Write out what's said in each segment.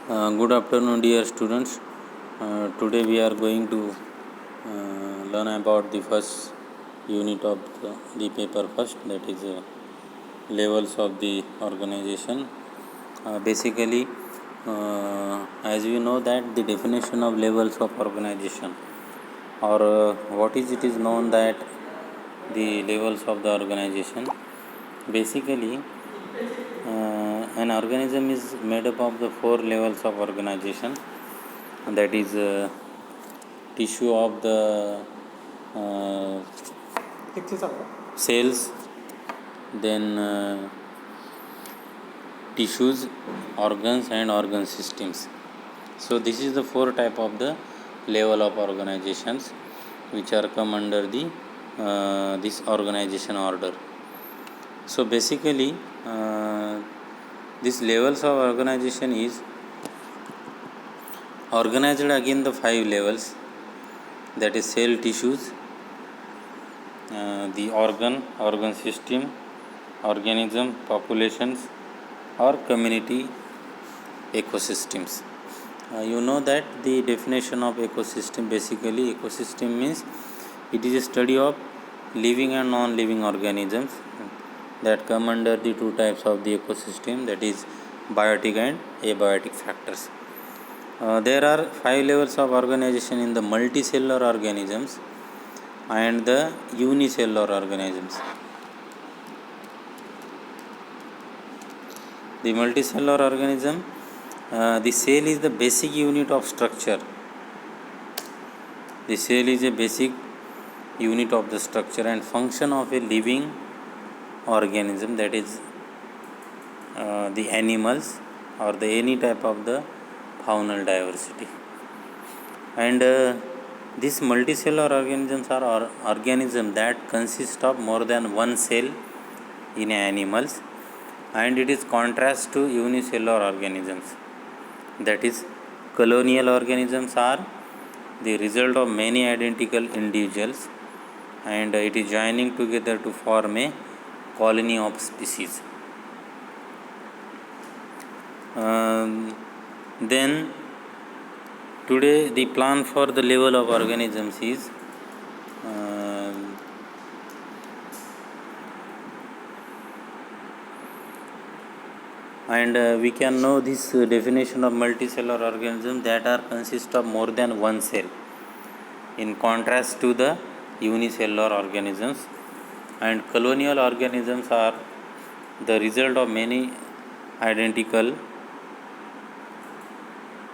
Good afternoon, dear students. Today we are going to learn about the first unit of the paper first, that is levels of the organization. Basically, as we know that the definition of levels of organization, or what is it is known that the levels of the organization. Basically, an organism is made up of the four levels of organization, that is tissue of the uh, cells, then tissues, organs and organ systems. So this is the four type of the level of organizations which are come under the this organization order. So basically these levels of organization is organized again the five levels, that is cell, tissues, the organ system, organism, populations or community ecosystems. You know that the definition of ecosystem, basically ecosystem means it is a study of living and non-living organisms that come under the two types of the ecosystem, that is biotic and abiotic factors. There are five levels of organization in the multicellular organisms and the unicellular organisms. The multicellular organism, the cell is the basic unit of structure. The cell is a basic unit of the structure and function of a living organism, that is the animals or the any type of the faunal diversity. And these multicellular organisms are organisms that consist of more than one cell in animals, and it is contrast to unicellular organisms, that is colonial organisms are the result of many identical individuals and it is joining together to form a colony of species. Then today the plan for the level of organisms is and we can know this definition of multicellular organisms that are consist of more than one cell, in contrast to the unicellular organisms. And colonial organisms are the result of many identical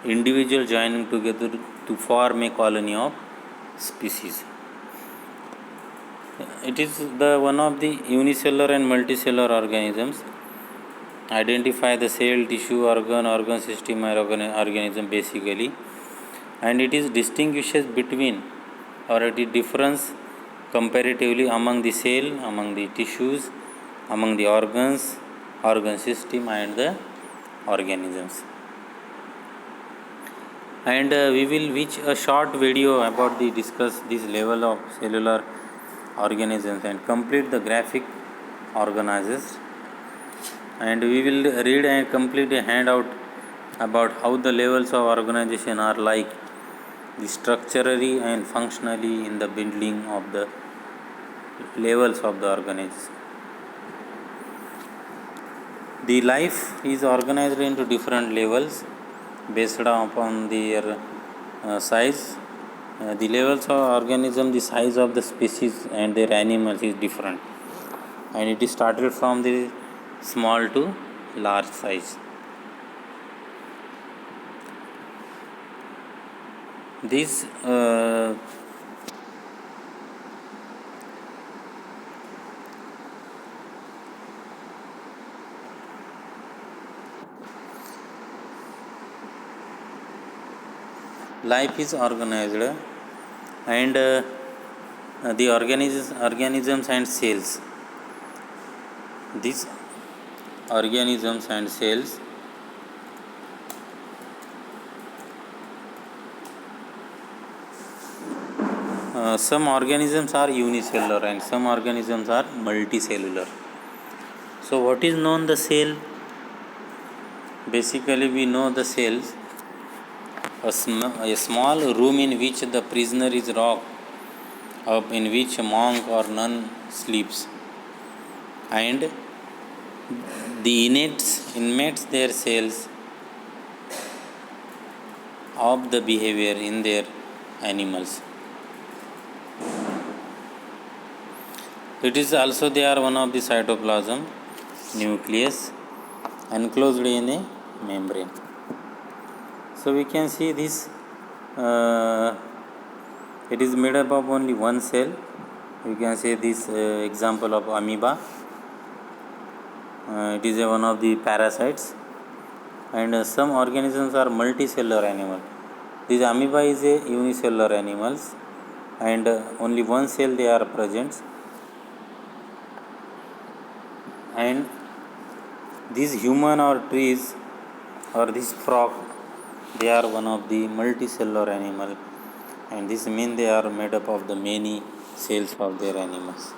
individuals joining together to form a colony of species. It is the one of the unicellular and multicellular organisms. Identify the cell, tissue, organ system or organism basically, and it is distinguishes between or it is difference comparatively among the cell, among the tissues, among the organs, organ system and the organisms. And we will watch a short video about the discuss this level of cellular organisms and complete the graphic organizers, and we will read and complete a handout about how the levels of organization are like the structurally and functionally in the building of the levels of the organism. The life is organized into different levels based upon their size. The levels of organism, the size of the species and their animals is different, and it is started from the small to large size. This life is organized and the organisms and cells. These organisms and cells some organisms are unicellular and some organisms are multicellular. So what is known the cell? basically we know the cells, a small room in which the prisoner is locked up, in which a monk or nun sleeps, and the inmates their cells of the behavior in their animals. It is also they are one of the cytoplasm nucleus enclosed in a membrane. So we can see this it is made up of only one cell. You can say this example of amoeba. It is one of the parasites, and some organisms are multicellular animal. This amoeba is a unicellular animals, and only one cell they are present, and these human or trees or this frog, they are one of the multicellular animal, and this means they are made up of the many cells of their animals.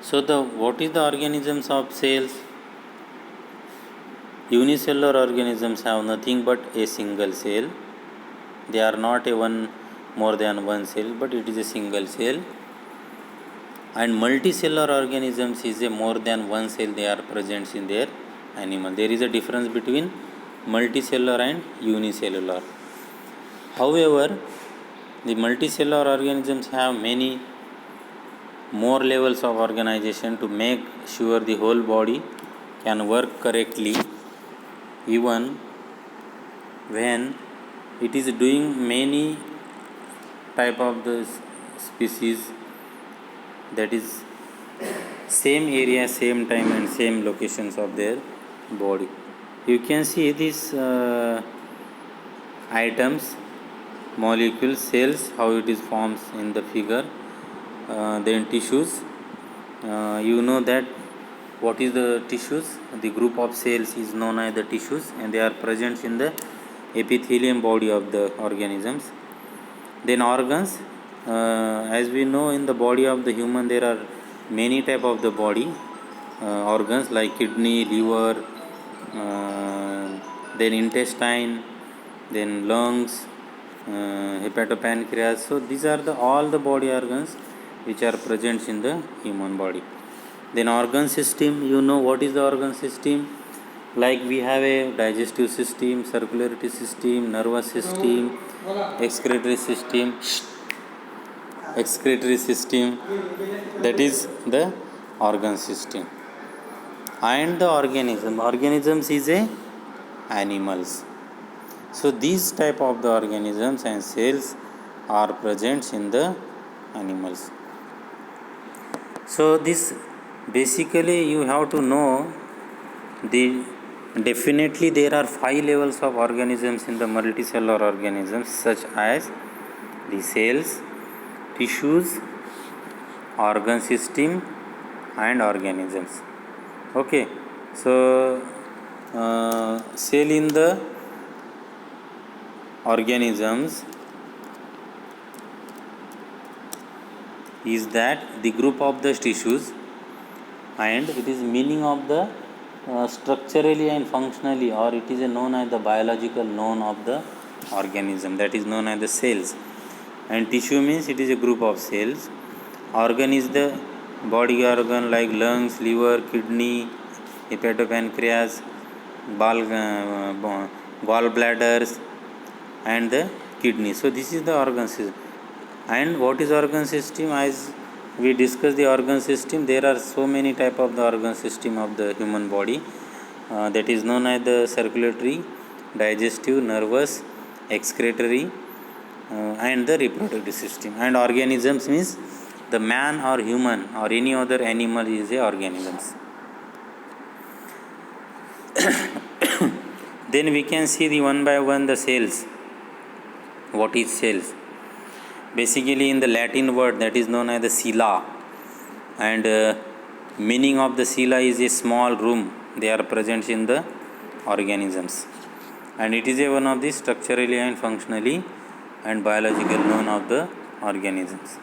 So what is the organisms of cells? Unicellular organisms have nothing but a single cell. They are not a one more than one cell, but it is a single cell. And multicellular organisms is a more than one cell they are present in their animal. There is a difference between multicellular and unicellular. However, the multicellular organisms have many more levels of organization to make sure the whole body can work correctly, even when it is doing many type of the species, that is same area, same time and same locations of their body. You can see these items, molecules, cells, how it is forms in the figure. Then tissues, you know that what is the tissues? The group of cells is known as the tissues, and they are present in the epithelium body of the organisms. Then organs, as we know in the body of the human there are many type of the body organs like kidney, liver, then intestine, then lungs, hepatopancreas. So these are all the body organs which are present in the human body. Then organ system, you know what is the organ system? Like we have a digestive system, circulatory system, nervous system, excretory system, that is the organ system. And the organisms is a animals. So these type of the organisms and cells are present in the animals. So this basically you have to know definitely there are 5 levels of organisms in the multicellular organisms, such as the cells, tissues, organ system and organisms. Okay, so cell in the organisms is that the group of the tissues, and it is meaning of the structurally and functionally, or it is known as the biological known of the organism, that is known as the cells. And tissue means it is a group of cells. Organ is the body organ like lungs, liver, kidney, hepatopancreas, gallbladders and the kidney. So this is the organ system. And what is organ system? As we discuss the organ system, there are so many type of the organ system of the human body, that is known as the circulatory, digestive, nervous, excretory, and the reproductive system. And organisms means the man or human or any other animal is a organisms. Then we can see the one by one the cells. What is cells? Basically in the Latin word that is known as the cella, and meaning of the cella is a small room. They are present in the organisms, and it is a one of the structurally and functionally and biological known of the organisms.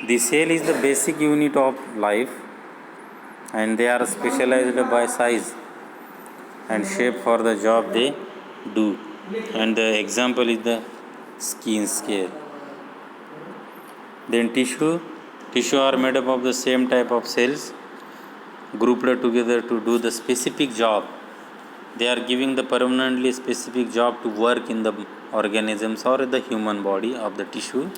The cell is the basic unit of life, and they are specialized by size and shape for the job they do. And the example is the skin scale. Then tissue are made up of the same type of cells grouped together to do the specific job. They are giving the permanently specific job to work in the organisms or the human body of the tissue.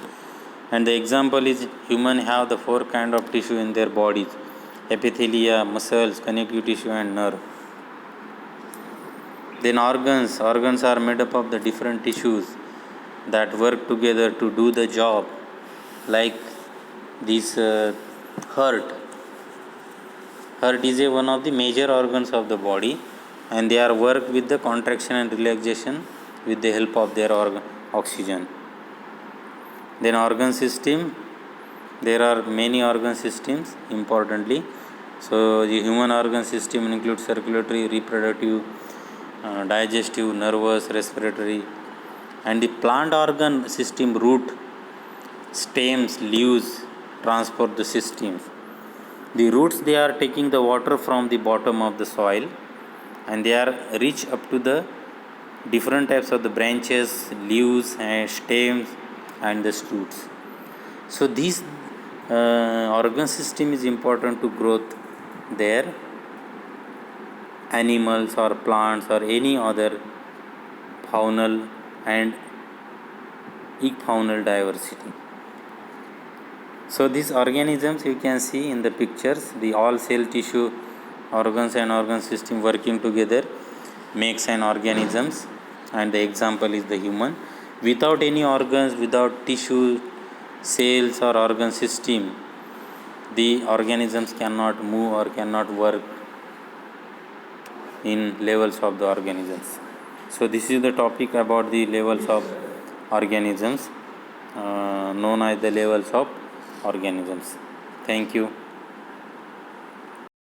And the example is human have the 4 kind of tissue in their bodies: epithelia, muscles, connective tissue and nerve. Then organs are made up of the different tissues that work together to do the job, like this heart is one of the major organs of the body, and they are work with the contraction and relaxation with the help of their oxygen. Then organ system, there are many organ systems importantly. So the human organ system includes circulatory, reproductive, digestive, nervous, respiratory. And the plant organ system, root, stems, leaves transport the systems. The roots, they are taking the water from the bottom of the soil, and they are reach up to the different types of the branches, leaves and stems and the roots. So this organ system is important to growth there, animals or plants or any other faunal and ecfaunal diversity. So these organisms you can see in the pictures, the all cell tissue organs and organ system working together makes an organisms, and the example is the human. Without any organs, without tissue, cells or organ system, the organisms cannot move or cannot work in levels of the organisms. So this is the topic about the levels of organisms, known as the levels of organisms. Thank you.